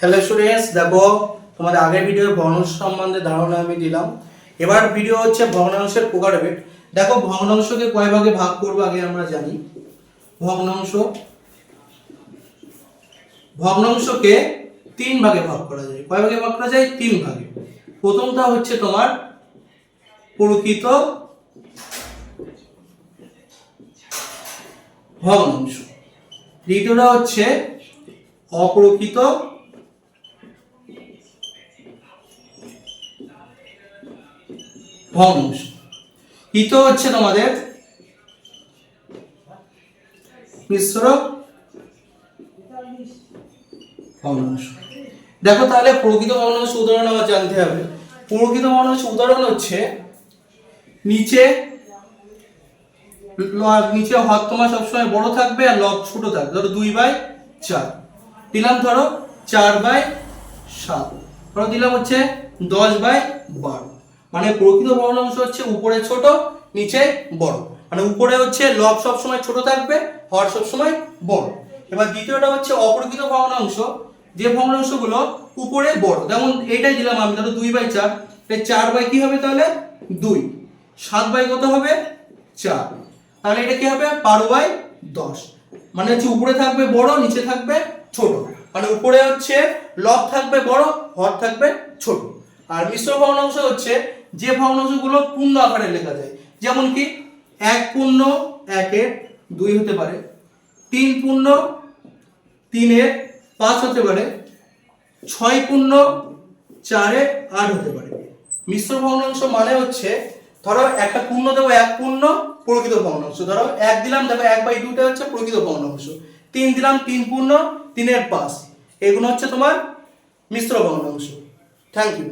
Hello students, দেখো তোমাদের আগের ভিডিওর ভগ্নাংশ সম্বন্ধে ধারণা আমি দিলাম। এবার ভিডিও হচ্ছে ভগ্নাংশের প্রকারভেদ। দেখো ভগ্নাংশকে কয় ভাগে ভাগ করবো আগে আমরা জানি। ভগ্নাংশকে তিন ভাগে ভাগ করা যায়। কয় ভাগে ভাগ করা যায়? তিন ভাগে। প্রথমটা হচ্ছে তোমার প্রকৃত ভগ্নাংশ, দ্বিতীয়টা হচ্ছে অপ্রকৃত ভগ্নাংশ, তৃতীয় হচ্ছে তোমাদের মিশ্র ভগ্নাংশ। দেখো তাহলে প্রকৃত ভগ্নাংশ উদাহরণ আমার জানতে হবে। প্রকৃত ভগ্নাংশ উদাহরণ হচ্ছে নিচে হর তোমার সবসময় বড় থাকবে আর লব ছোট থাকবে। ধরো 2/4 দিলাম, ধরো 4/7, ধরো দিলাম হচ্ছে 10/12। মানে প্রকৃত ভগ্নাংশ হচ্ছে উপরে ছোট নিচে বড়, মানে উপরে হচ্ছে লব সবসময় ছোট থাকবে, হর সবসময় বড়। এবার দ্বিতীয়টা হচ্ছে অপ্রকৃত ভগ্নাংশ, যে ভগ্নাংশগুলো উপরে বড়, যেমন এইটাই দিলাম আমি, ধরো 2/4, 4 কি হবে তাহলে 2, 7 কত হবে 4, তাহলে এটা কি হবে 12/10। মানে হচ্ছে উপরে থাকবে বড় নিচে থাকবে ছোট, মানে উপরে হচ্ছে লব থাকবে বড় হর থাকবে ছোট। আর মিশ্র ভগ্নাংশ হচ্ছে যে ভগ্নাংশগুলো পূর্ণ আকারে লেখা যায়, যেমন কি 1/1 2 হতে পারে, 3/3 5 হতে পারে, 6/4 8 হতে পারে। মিশ্র ভগ্নাংশ মানে হচ্ছে ধরো একটা পূর্ণ দেবো, 1 পূর্ণ প্রকৃত ভগ্নাংশ, ধরো 1 দিলাম, দেখো 1/2টা হচ্ছে প্রকৃত ভগ্নাংশ, 3 দিলাম 3 পূর্ণ 3/5, এগুলো হচ্ছে তোমার মিশ্র ভগ্নাংশ। Thank you.